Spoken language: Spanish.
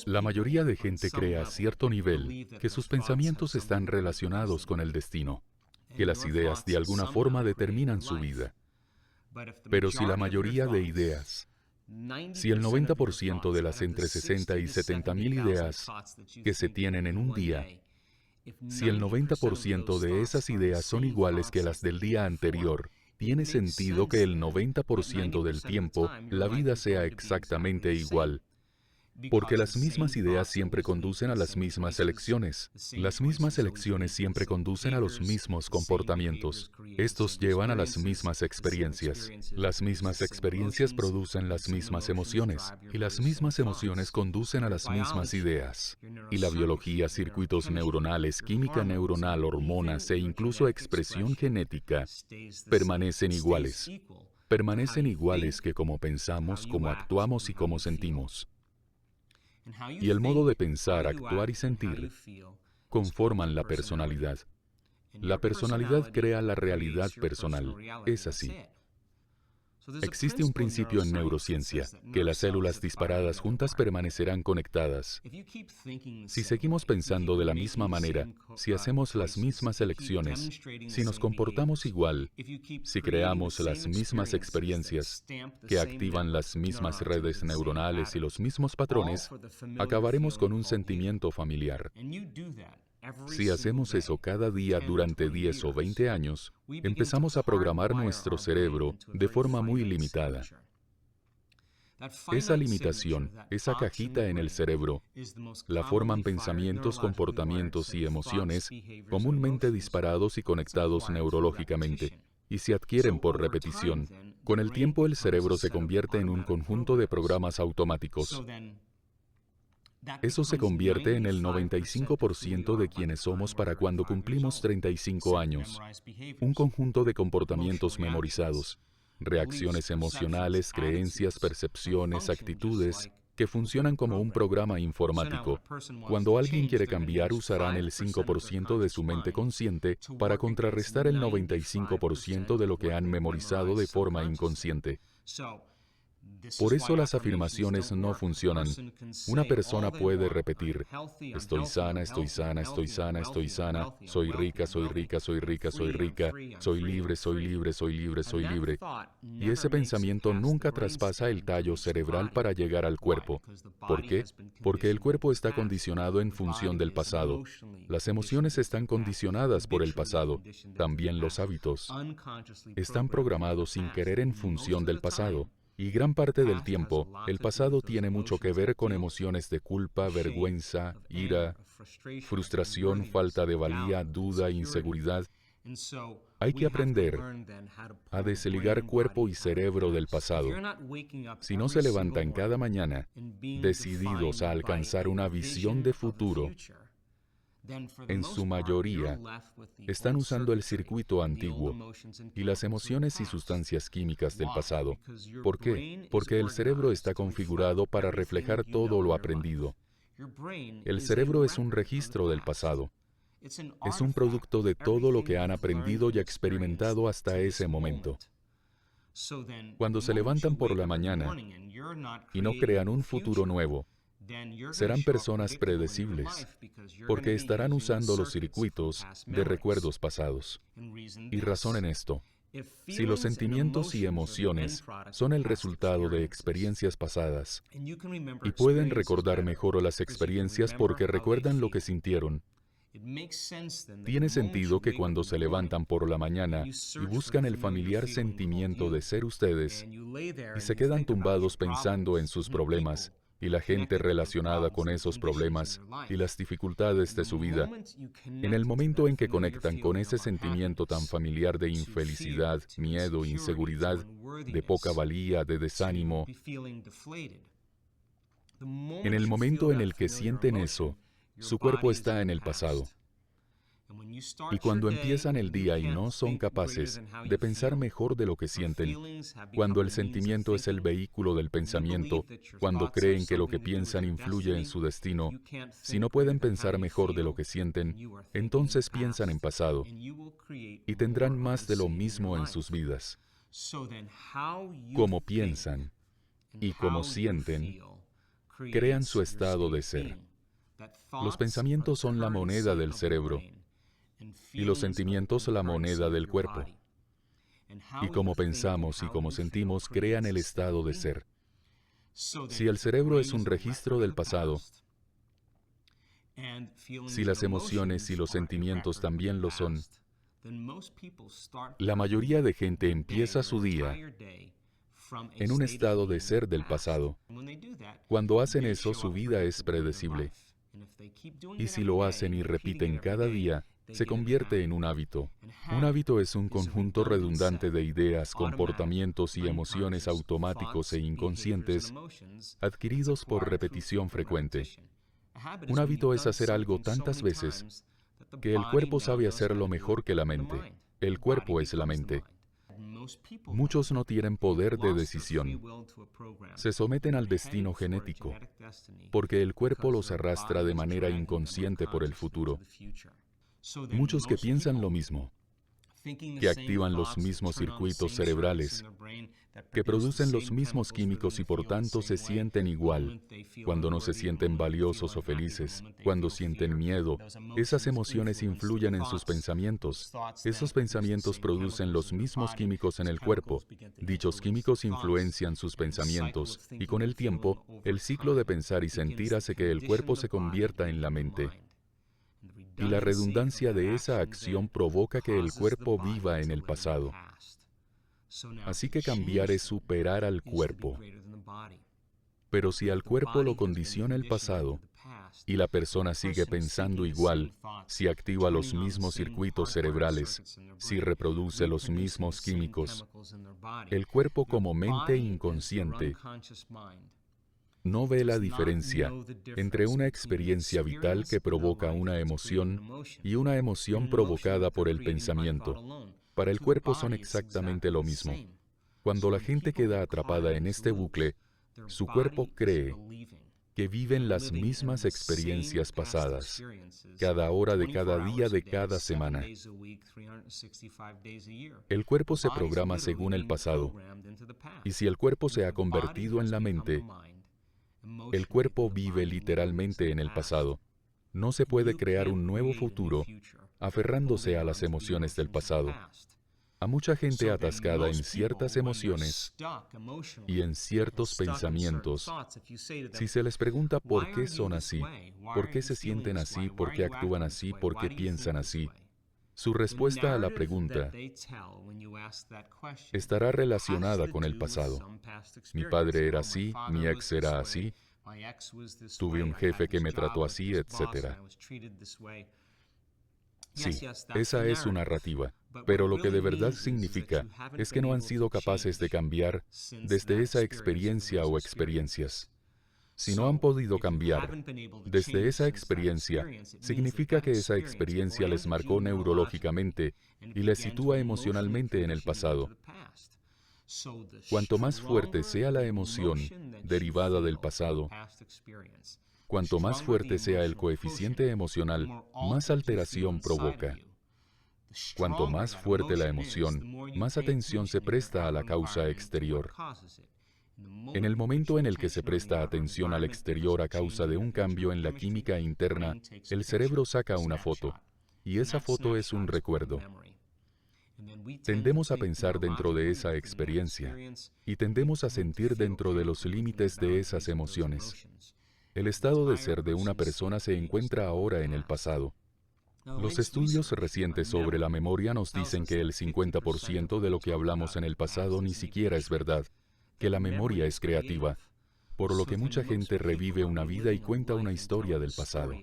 La mayoría de gente cree a cierto nivel que sus pensamientos están relacionados con el destino, que las ideas de alguna forma determinan su vida. Pero si la mayoría de ideas, si el 90% de las entre 60 y 70 mil ideas que se tienen en un día, si el 90% de esas ideas son iguales que las del día anterior, tiene sentido que el 90% del tiempo la vida sea exactamente igual. Porque las mismas ideas siempre conducen a las mismas elecciones. Las mismas elecciones siempre conducen a los mismos comportamientos. Estos llevan a las mismas experiencias. Las mismas experiencias producen las mismas emociones. Y las mismas emociones conducen a las mismas ideas. Y la biología, circuitos neuronales, química neuronal, hormonas e incluso expresión genética permanecen iguales. Permanecen iguales que cómo pensamos, cómo actuamos y cómo sentimos. Y el modo de pensar, actuar y sentir conforman la personalidad. La personalidad crea la realidad personal. Es así. Existe un principio en neurociencia, que las células disparadas juntas permanecerán conectadas. Si seguimos pensando de la misma manera, si hacemos las mismas elecciones, si nos comportamos igual, si creamos las mismas experiencias que activan las mismas redes neuronales y los mismos patrones, acabaremos con un sentimiento familiar. Si hacemos eso cada día durante 10 o 20 años, empezamos a programar nuestro cerebro de forma muy limitada. Esa limitación, esa cajita en el cerebro, la forman pensamientos, comportamientos y emociones comúnmente disparados y conectados neurológicamente, y se adquieren por repetición. Con el tiempo el cerebro se convierte en un conjunto de programas automáticos. Eso se convierte en el 95% de quienes somos para cuando cumplimos 35 años. Un conjunto de comportamientos memorizados, reacciones emocionales, creencias, percepciones, actitudes, que funcionan como un programa informático. Cuando alguien quiere cambiar, usarán el 5% de su mente consciente para contrarrestar el 95% de lo que han memorizado de forma inconsciente. Por eso las afirmaciones no funcionan. Una persona puede repetir, estoy sana, estoy sana, estoy sana, estoy sana, soy rica, soy rica, soy rica, soy rica, soy libre, soy libre, soy libre, soy libre. Y ese pensamiento nunca traspasa el tallo cerebral para llegar al cuerpo. ¿Por qué? Porque el cuerpo está condicionado en función del pasado. Las emociones están condicionadas por el pasado. También los hábitos están programados sin querer en función del pasado. Y gran parte del tiempo, el pasado tiene mucho que ver con emociones de culpa, vergüenza, ira, frustración, falta de valía, duda, inseguridad. Hay que aprender a desligar cuerpo y cerebro del pasado. Si no se levantan cada mañana decididos a alcanzar una visión de futuro, en su mayoría están usando el circuito antiguo y las emociones y sustancias químicas del pasado. ¿Por qué? Porque el cerebro está configurado para reflejar todo lo aprendido. El cerebro es un registro del pasado. Es un producto de todo lo que han aprendido y experimentado hasta ese momento. Cuando se levantan por la mañana y no crean un futuro nuevo, serán personas predecibles, porque estarán usando los circuitos de recuerdos pasados. Y razón en esto. Si los sentimientos y emociones son el resultado de experiencias pasadas, y pueden recordar mejor las experiencias porque recuerdan lo que sintieron, tiene sentido que cuando se levantan por la mañana y buscan el familiar sentimiento de ser ustedes, y se quedan tumbados pensando en sus problemas, y la gente relacionada con esos problemas, y las dificultades de su vida, en el momento en que conectan con ese sentimiento tan familiar de infelicidad, miedo, inseguridad, de poca valía, de desánimo, en el momento en el que sienten eso, su cuerpo está en el pasado. Y cuando empiezan el día y no son capaces de pensar mejor de lo que sienten, cuando el sentimiento es el vehículo del pensamiento, cuando creen que lo que piensan influye en su destino, si no pueden pensar mejor de lo que sienten, entonces piensan en pasado y tendrán más de lo mismo en sus vidas. Como piensan y como sienten crean su estado de ser. Los pensamientos son la moneda del cerebro y los sentimientos la moneda del cuerpo. Y como pensamos y como sentimos crean el estado de ser. Si el cerebro es un registro del pasado, si las emociones y los sentimientos también lo son, la mayoría de gente empieza su día en un estado de ser del pasado. Cuando hacen eso, su vida es predecible. Y si lo hacen y repiten cada día, se convierte en un hábito. Un hábito es un conjunto redundante de ideas, comportamientos y emociones automáticos e inconscientes adquiridos por repetición frecuente. Un hábito es hacer algo tantas veces que el cuerpo sabe hacerlo mejor que la mente. El cuerpo es la mente. Muchos no tienen poder de decisión. Se someten al destino genético, porque el cuerpo los arrastra de manera inconsciente por el futuro. Muchos que piensan lo mismo, que activan los mismos circuitos cerebrales, que producen los mismos químicos y por tanto se sienten igual. Cuando no se sienten valiosos o felices, cuando sienten miedo, esas emociones influyen en sus pensamientos. Esos pensamientos producen los mismos químicos en el cuerpo. Dichos químicos influencian sus pensamientos y con el tiempo, el ciclo de pensar y sentir hace que el cuerpo se convierta en la mente. Y la redundancia de esa acción provoca que el cuerpo viva en el pasado. Así que cambiar es superar al cuerpo. Pero si al cuerpo lo condiciona el pasado y la persona sigue pensando igual, si activa los mismos circuitos cerebrales, si reproduce los mismos químicos, el cuerpo como mente inconsciente no ve la diferencia entre una experiencia vital que provoca una emoción y una emoción provocada por el pensamiento. Para el cuerpo son exactamente lo mismo. Cuando la gente queda atrapada en este bucle, su cuerpo cree que viven las mismas experiencias pasadas, cada hora de cada día de cada semana. El cuerpo se programa según el pasado, y si el cuerpo se ha convertido en la mente, el cuerpo vive literalmente en el pasado. No se puede crear un nuevo futuro aferrándose a las emociones del pasado. A mucha gente atascada en ciertas emociones y en ciertos pensamientos, si se les pregunta por qué son así, por qué se sienten así, por qué actúan así, por qué piensan así, su respuesta a la pregunta estará relacionada con el pasado. Mi padre era así, mi ex era así, tuve un jefe que me trató así, etc. Sí, esa es su narrativa, pero lo que de verdad significa es que no han sido capaces de cambiar desde esa experiencia o experiencias. Si no han podido cambiar desde esa experiencia, significa que esa experiencia les marcó neurológicamente y les sitúa emocionalmente en el pasado. Cuanto más fuerte sea la emoción derivada del pasado, cuanto más fuerte sea el coeficiente emocional, más alteración provoca. Cuanto más fuerte la emoción, más atención se presta a la causa exterior. En el momento en el que se presta atención al exterior a causa de un cambio en la química interna, el cerebro saca una foto, y esa foto es un recuerdo. Tendemos a pensar dentro de esa experiencia, y tendemos a sentir dentro de los límites de esas emociones. El estado de ser de una persona se encuentra ahora en el pasado. Los estudios recientes sobre la memoria nos dicen que el 50% de lo que hablamos en el pasado ni siquiera es verdad, que la memoria es creativa, por lo que mucha gente revive una vida y cuenta una historia del pasado.